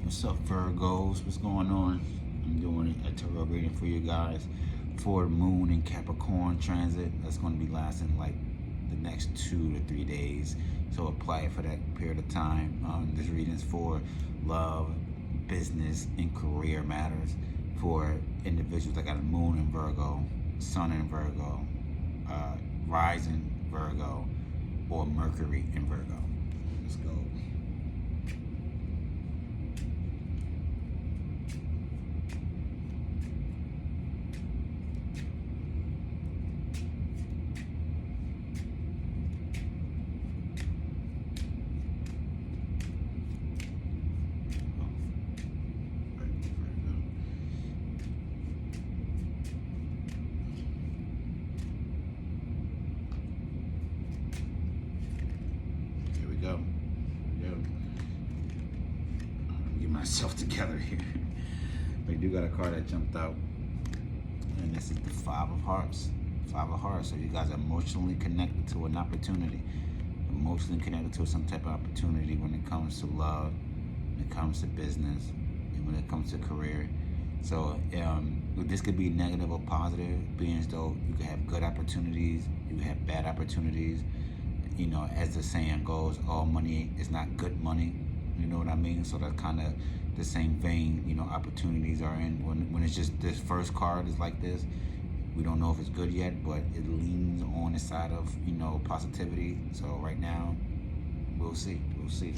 What's up, Virgos? What's going on? I'm doing a tarot reading for you guys for Moon and Capricorn transit. That's going to be lasting like the next 2 to 3 days. So apply it for that period of time. This reading is for love, business, and career matters for individuals that got a Moon in Virgo, Sun in Virgo, Rising Virgo, or Mercury in Virgo. Let's go. Go. Get myself together here. We do got a card that jumped out, and this is the Five of Hearts. Five of Hearts. So you guys are emotionally connected to an opportunity, emotionally connected to some type of opportunity when it comes to love, when it comes to business, and when it comes to career. So this could be negative or positive, being as though you could have good opportunities, you could have bad opportunities. You know, as the saying goes, all money is not good money. You know what I mean? So that's kind of the same vein, you know, opportunities are in. When it's just this first card is like this, we don't know if it's good yet, but it leans on the side of, you know, positivity. So right now, we'll see. We'll see.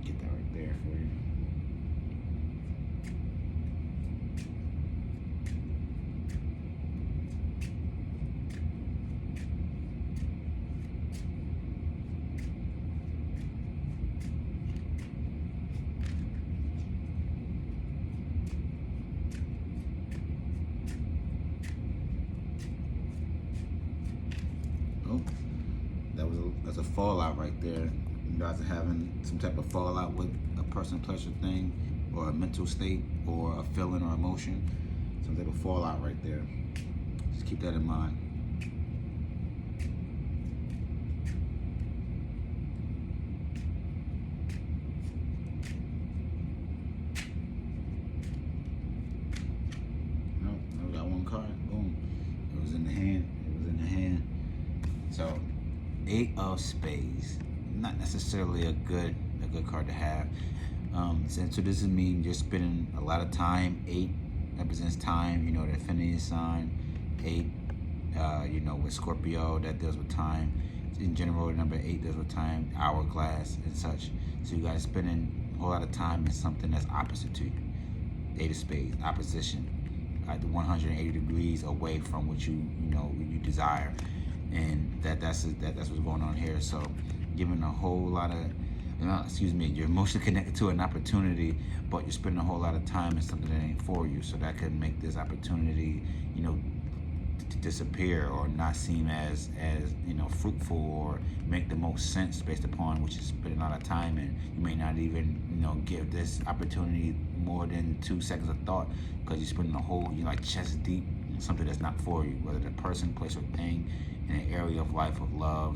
Get that right there for you. Oh, that's a fallout right there. You guys are having some type of fallout with a person, place, or thing, or a mental state, or a feeling or emotion. Some type of fallout right there. Just keep that in mind. Nope, I got one card. Boom. It was in the hand. It was in the hand. So, 8 of Spades, not necessarily a good card to have. So this is mean you're spending a lot of time. 8 represents time, you know, the affinity sign. 8, you know, with Scorpio, that deals with time. In general, number 8 deals with time, hourglass and such. So you guys spending a whole lot of time in something that's opposite to you. 8 of Spades, opposition, the 180 degrees away from what you desire. And that's what's going on here. So giving a whole lot of, you're emotionally connected to an opportunity, but you're spending a whole lot of time in something that ain't for you. So that could make this opportunity, you know, to disappear or not seem as you know, fruitful, or make the most sense based upon what you're spending a lot of time in. You may not even, you know, give this opportunity more than 2 seconds of thought, because you're spending a whole, you're like chest deep in something that's not for you, whether the person, place, or thing, in an area of life, of love,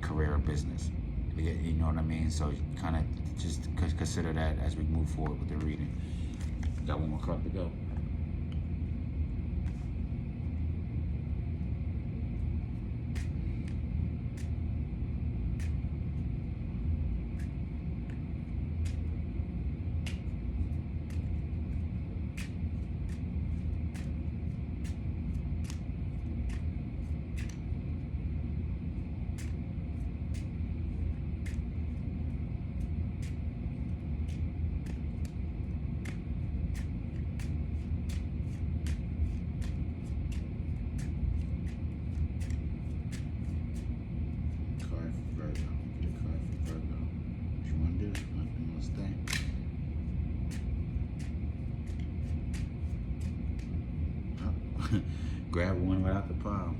career, or business. You know what I mean? So kind of just consider that as we move forward with the reading. Got one more card to go. Grab one right out the pile.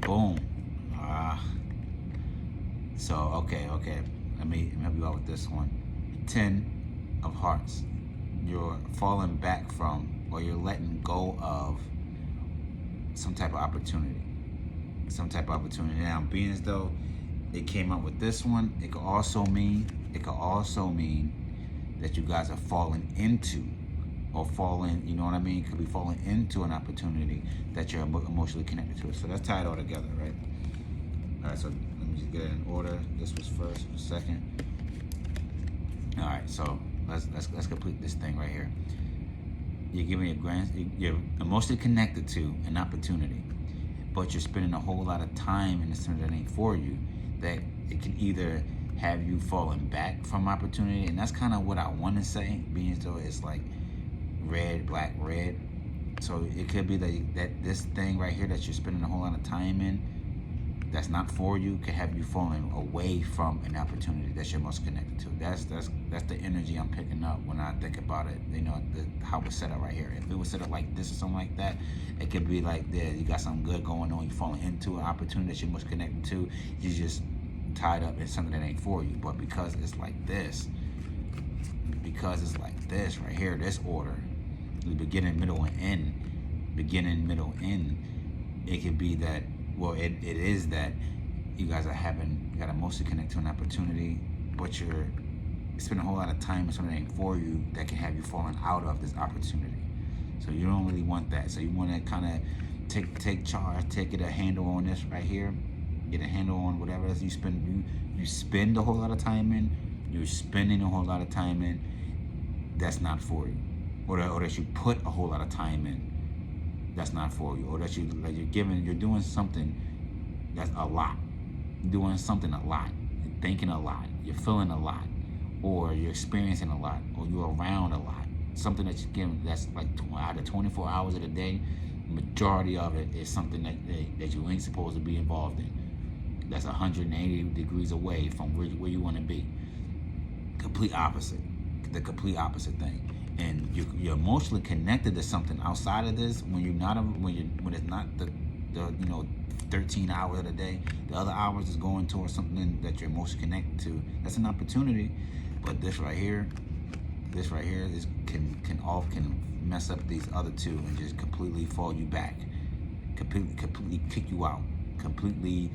Boom. So okay. Let me help you out with this one. 10 of Hearts. You're falling back from, or you're letting go of some type of opportunity. Now, being as though it came up with this one, it could also mean It could also mean that you guys are falling into, or falling, you know what I mean? Could be falling into an opportunity that you're emotionally connected to. So let's tie it all together, right? All right, so let me just get it in order. This was first, second. All right, so let's complete this thing right here. You're giving you're emotionally connected to an opportunity, but you're spending a whole lot of time in something that ain't for you. That it can either have you falling back from opportunity, and that's kind of what I want to say, being so it's like red, black, red. So it could be that this thing right here that you're spending a whole lot of time in, that's not for you, could have you falling away from an opportunity that you're most connected to. That's the energy I'm picking up when I think about it. You know, how it's set up right here. If it was set up like this or something like that, it could be like this. You got something good going on, you falling into an opportunity that you're most connected to, you just tied up in something that ain't for you. But because it's like this right here, this order, the beginning, middle, and end, beginning, middle, end, it could be that, well, it is that you guys you got to mostly connect to an opportunity, but you're spending a whole lot of time on something that ain't for you that can have you falling out of this opportunity. So you don't really want that. So you want to kind of take charge, get a handle on this right here, get a handle on whatever it is you spend. You spend a whole lot of time in. You're spending a whole lot of time in. That's not for you, or that you put a whole lot of time in. That's not for you, or that you're doing something that's a lot. You're doing something a lot. You're thinking a lot. You're feeling a lot, or you're experiencing a lot, or you're around a lot. Something that you're giving, that's like out of 24 hours of the day, majority of it is something that you ain't supposed to be involved in. That's 180 degrees away from where you want to be. Complete opposite. The complete opposite thing. And you're emotionally connected to something outside of this when it's not the 13 hours of the day. The other hours is going towards something that you're emotionally connected to. That's an opportunity. But this right here can mess up these other two and just completely fall you back, completely kick you out, completely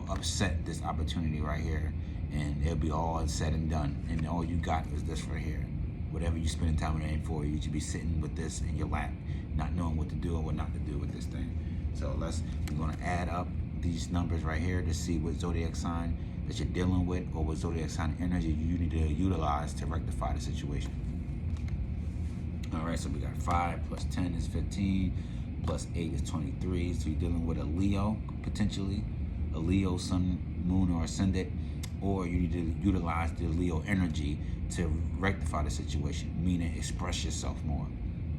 upset this opportunity right here, and it'll be all said and done, and all you got is this right here. Whatever you spending time in for, you should be sitting with this in your lap, not knowing what to do or what not to do with this thing. So we're gonna add up these numbers right here to see what zodiac sign that you're dealing with, or what zodiac sign energy you need to utilize to rectify the situation. All right, so we got 5 plus 10 is 15, plus 8 is 23. So you're dealing with a Leo, potentially, a Leo sun, moon, or ascendant, or you need to utilize the Leo energy to rectify the situation, meaning express yourself more.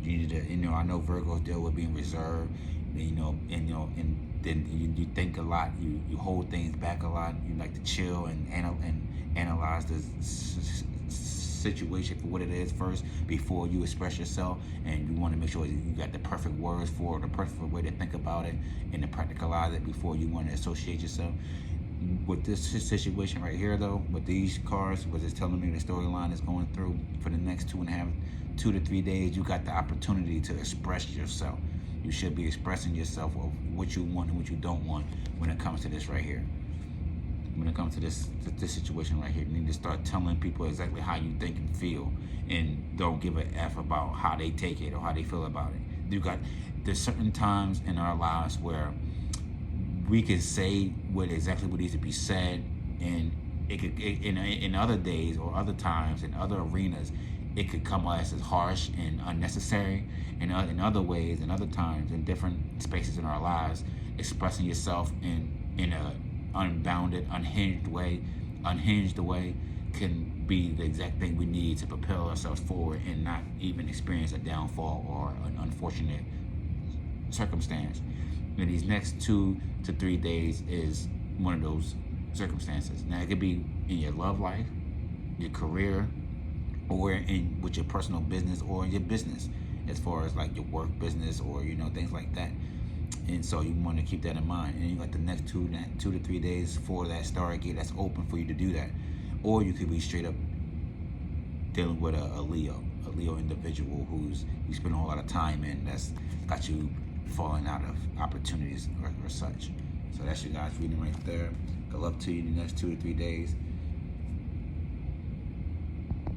You need to, I know Virgos deal with being reserved, and then you think a lot, you hold things back a lot, you like to chill and analyze the situation for what it is first before you express yourself, and you want to make sure you got the perfect words for it, the perfect way to think about it, and to practicalize it before you want to associate yourself. With this situation right here, though, with these cards, what it's telling me the storyline is going through for the next 2 to 3 days, you got the opportunity to express yourself. You should be expressing yourself of what you want and what you don't want when it comes to this right here. When it comes to this situation right here, you need to start telling people exactly how you think and feel, and don't give a F about how they take it or how they feel about it. There's certain times in our lives where we can say exactly what needs to be said, and in other days or other times in other arenas, it could come as harsh and unnecessary. In other ways, in other times, in different spaces in our lives, expressing yourself in a unbounded, unhinged way can be the exact thing we need to propel ourselves forward and not even experience a downfall or an unfortunate circumstance. And these next 2 to 3 days is one of those circumstances. Now, it could be in your love life, your career, or with your personal business, or in your business, as far as like your work business, or things like that. And so you want to keep that in mind. And you got the next 2 to 3 days for that stargate that's open for you to do that. Or you could be straight up dealing with a Leo individual who's you spend a whole lot of time in, that's got you falling out of opportunities or such. So that's your guys' reading right there. Good luck to you in the next 2 to 3 days.